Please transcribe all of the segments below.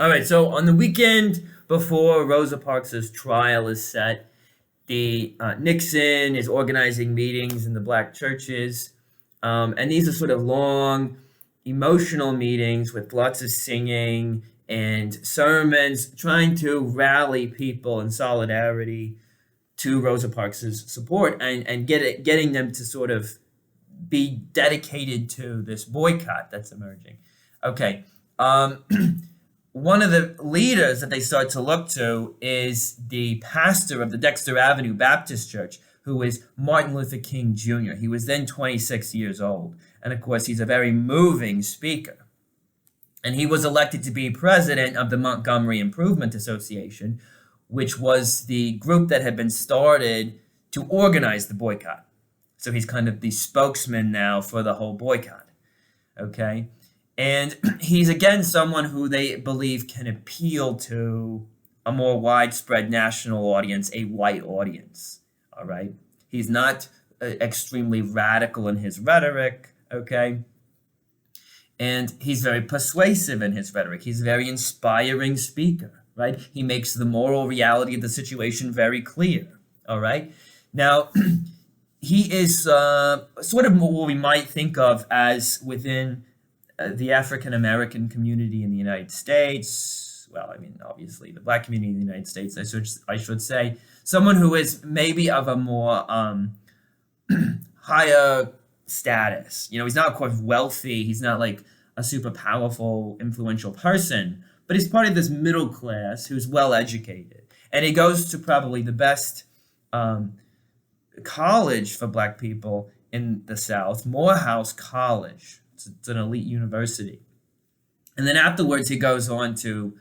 All right, so on the weekend before Rosa Parks' trial is set, the Nixon is organizing meetings in the black churches, and these are sort of long, emotional meetings with lots of singing and sermons, trying to rally people in solidarity to Rosa Parks' support and getting them to sort of be dedicated to this boycott that's emerging. Okay. One of the leaders that they start to look to is the pastor of the Dexter Avenue Baptist Church, who is Martin Luther King Jr. He was then 26 years old. And of course, he's a very moving speaker. And he was elected to be president of the Montgomery Improvement Association, which was the group that had been started to organize the boycott. So he's kind of the spokesman now for the whole boycott. Okay. And he's, again, someone who they believe can appeal to a more widespread national audience, a white audience, all right? He's not extremely radical in his rhetoric, okay? And he's very persuasive in his rhetoric. He's a very inspiring speaker, right? He makes the moral reality of the situation very clear, all right? Now, he is sort of what we might think of as within the African American community in the United States, well, I mean, obviously the black community in the United States, I should say, someone who is maybe of a more higher status. You know, he's not, of course, wealthy. He's not like a super powerful, influential person, but he's part of this middle class who's well educated. And he goes to probably the best college for black people in the South, Morehouse College. It's an elite university. And then afterwards, he goes on to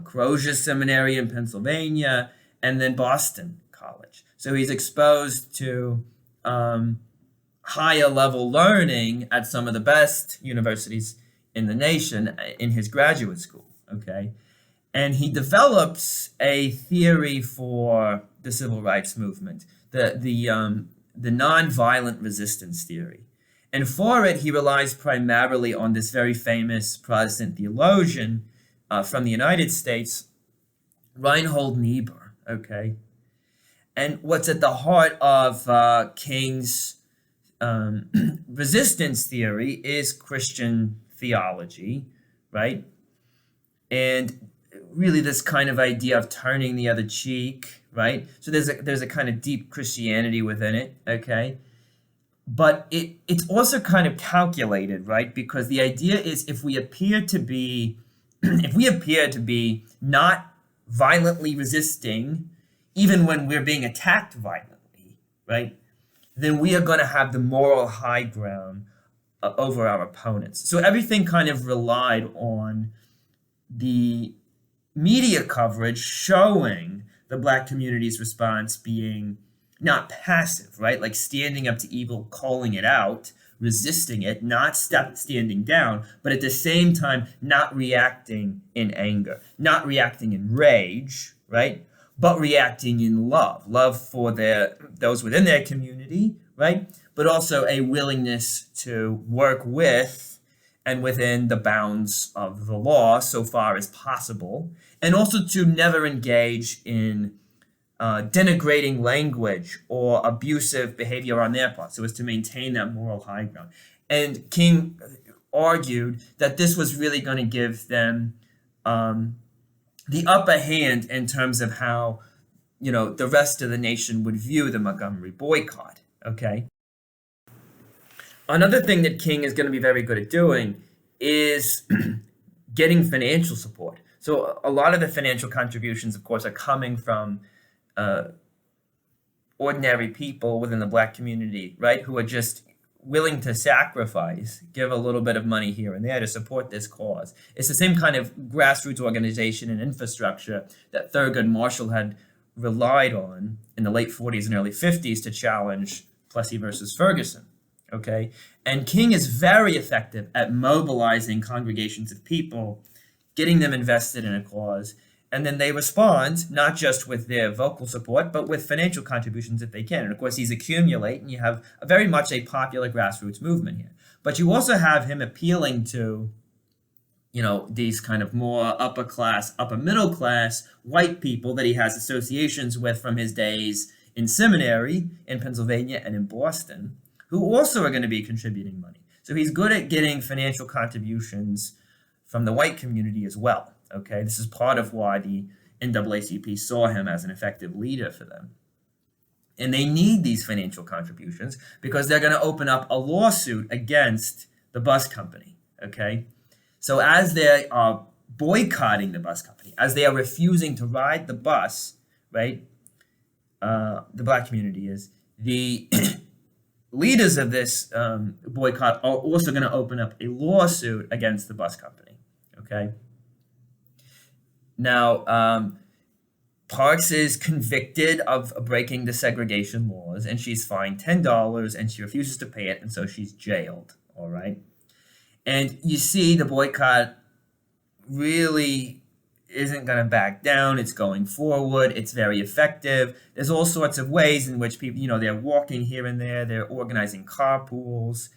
Crozier Seminary in Pennsylvania and then Boston College. So he's exposed to higher level learning at some of the best universities in the nation in his graduate school, okay? And he develops a theory for the civil rights movement, the nonviolent resistance theory. And for it, he relies primarily on this very famous Protestant theologian from the United States, Reinhold Niebuhr, okay? And what's at the heart of King's resistance theory is Christian theology, right? And really this kind of idea of turning the other cheek, right? So there's a kind of deep Christianity within it, okay? But it's also kind of calculated, right? Because the idea is if we appear to be not violently resisting, even when we're being attacked violently, right? Then we are going to have the moral high ground over our opponents. So everything kind of relied on the media coverage showing the black community's response being not passive, right? Like standing up to evil, calling it out, resisting it, not standing down, but at the same time, not reacting in anger, not reacting in rage, right? But reacting in love for those within their community, right? But also a willingness to work with and within the bounds of the law so far as possible, and also to never engage in denigrating language or abusive behavior on their part, so as to maintain that moral high ground. And King argued that this was really going to give them the upper hand in terms of how, you know, the rest of the nation would view the Montgomery boycott, okay? Another thing that King is going to be very good at doing is getting financial support. So a lot of the financial contributions, of course, are coming from ordinary people within the black community, right, who are just willing to sacrifice, give a little bit of money here and there to support this cause. It's the same kind of grassroots organization and infrastructure that Thurgood Marshall had relied on in the late 40s and early 50s to challenge Plessy versus Ferguson, okay? And King is very effective at mobilizing congregations of people, getting them invested in a cause, and then they respond not just with their vocal support, but with financial contributions if they can. And of course, these accumulate, and you have very much a popular grassroots movement here. But you also have him appealing to, these kind of more upper class, upper middle class white people that he has associations with from his days in seminary in Pennsylvania and in Boston, who also are going to be contributing money. So he's good at getting financial contributions from the white community as well. Okay, this is part of why the NAACP saw him as an effective leader for them. And they need these financial contributions because they're going to open up a lawsuit against the bus company. Okay, so as they are boycotting the bus company, as they are refusing to ride the bus, right? The black community is, the leaders of this boycott are also going to open up a lawsuit against the bus company. Okay. Now, Parks is convicted of breaking the segregation laws, and she's fined $10, and she refuses to pay it, and so she's jailed. All right. And you see the boycott really isn't going to back down. It's going forward. It's very effective. There's all sorts of ways in which people, they're walking here and there. They're organizing carpools.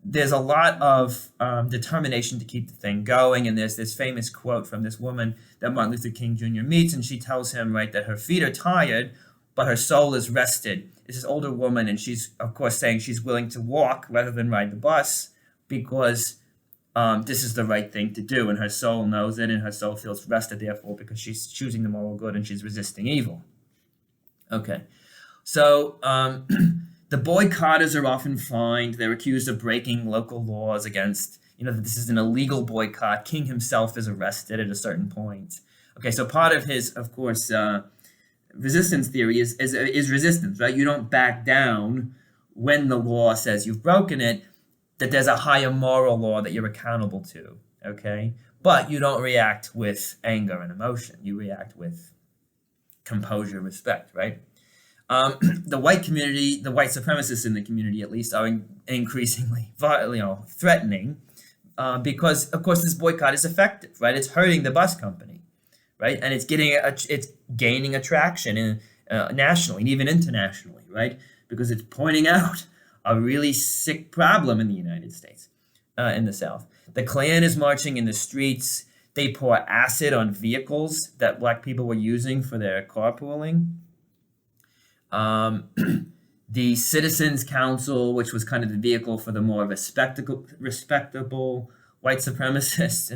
There's a lot of determination to keep the thing going. And there's this famous quote from this woman that Martin Luther King Jr. meets, and she tells him, right, that her feet are tired, but her soul is rested. It's this older woman, and she's, of course, saying she's willing to walk rather than ride the bus because this is the right thing to do, and her soul knows it, and her soul feels rested, therefore, because she's choosing the moral good and she's resisting evil. Okay, so the boycotters are often fined. They're accused of breaking local laws against, that this is an illegal boycott. King himself is arrested at a certain point. Okay, so part of his, of course, resistance theory is resistance, right? You don't back down when the law says you've broken it, that there's a higher moral law that you're accountable to, okay? But you don't react with anger and emotion. You react with composure and respect, right? The white community, the white supremacists in the community at least, are increasingly threatening because, of course, this boycott is effective, right? It's hurting the bus company, right? And it's gaining attraction nationally and even internationally, right? Because it's pointing out a really sick problem in the United States, in the South. The Klan is marching in the streets. They pour acid on vehicles that black people were using for their carpooling. The Citizens Council, which was kind of the vehicle for the more respectable white supremacists,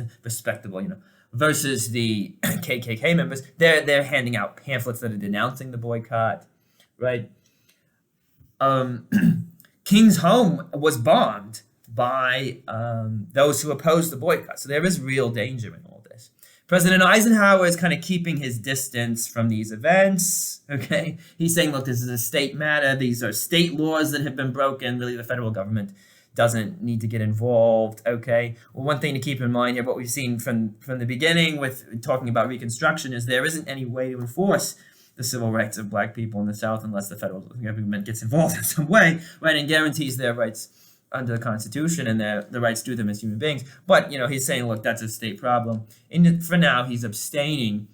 versus the KKK members, they're handing out pamphlets that are denouncing the boycott, right? King's home was bombed by those who opposed the boycott. So there is real danger in all this. President Eisenhower is kind of keeping his distance from these events, okay? He's saying, look, this is a state matter. These are state laws that have been broken. Really, the federal government doesn't need to get involved, okay? Well, one thing to keep in mind here, what we've seen from the beginning with talking about Reconstruction is there isn't any way to enforce the civil rights of black people in the South unless the federal government gets involved in some way, right, and guarantees their rights under the Constitution and the rights due them as human beings. But, he's saying, look, that's a state problem. And for now, he's abstaining.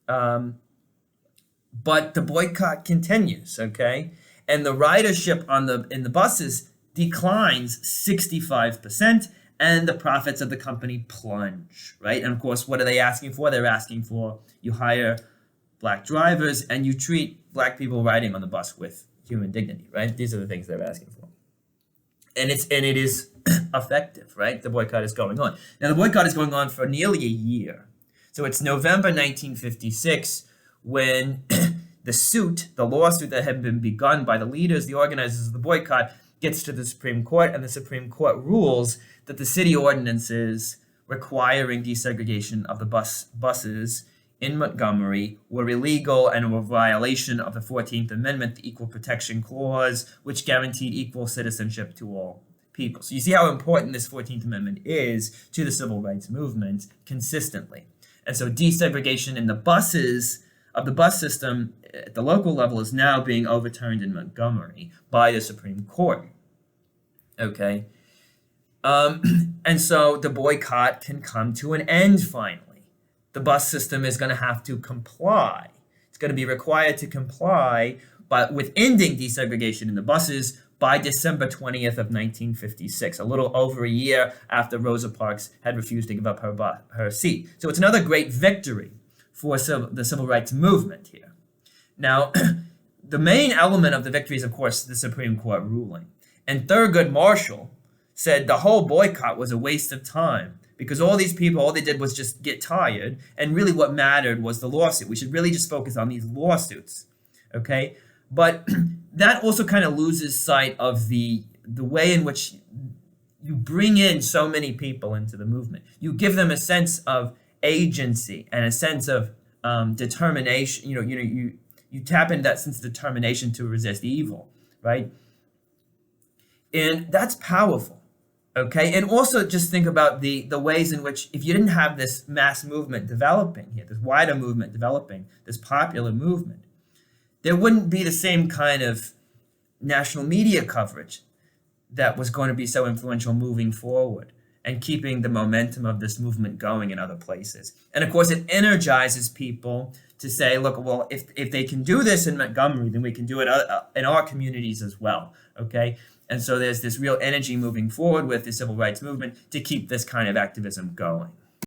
But the boycott continues, okay? And the ridership in the buses declines 65%, and the profits of the company plunge, right? And, of course, what are they asking for? They're asking for you hire black drivers and you treat black people riding on the bus with human dignity, right? These are the things they're asking for. And it is effective, right? The boycott is going on. Now, the boycott is going on for nearly a year. So it's November 1956 when the lawsuit that had been begun by the leaders, the organizers of the boycott, gets to the Supreme Court, and the Supreme Court rules that the city ordinances requiring desegregation of the buses in Montgomery were illegal and were a violation of the 14th Amendment, the Equal Protection Clause, which guaranteed equal citizenship to all people. So you see how important this 14th Amendment is to the civil rights movement consistently. And so desegregation in the buses of the bus system at the local level is now being overturned in Montgomery by the Supreme Court. Okay? And so the boycott can come to an end finally. The bus system is going to have to comply. It's going to be required to comply with ending desegregation in the buses, by December 20th of 1956, a little over a year after Rosa Parks had refused to give up her seat. So it's another great victory for the civil rights movement here. Now, the main element of the victory is, of course, the Supreme Court ruling. And Thurgood Marshall said the whole boycott was a waste of time because all these people, all they did was just get tired. And really what mattered was the lawsuit. We should really just focus on these lawsuits, okay? But that also kind of loses sight of the way in which you bring in so many people into the movement. You give them a sense of agency and a sense of determination. You tap into that sense of determination to resist evil, right? And that's powerful, okay? And also just think about the ways in which if you didn't have this mass movement developing here, this wider movement developing, this popular movement, there wouldn't be the same kind of national media coverage that was going to be so influential moving forward and keeping the momentum of this movement going in other places. And of course, it energizes people to say, look, well, if they can do this in Montgomery, then we can do it in our communities as well, okay? And so there's this real energy moving forward with the civil rights movement to keep this kind of activism going.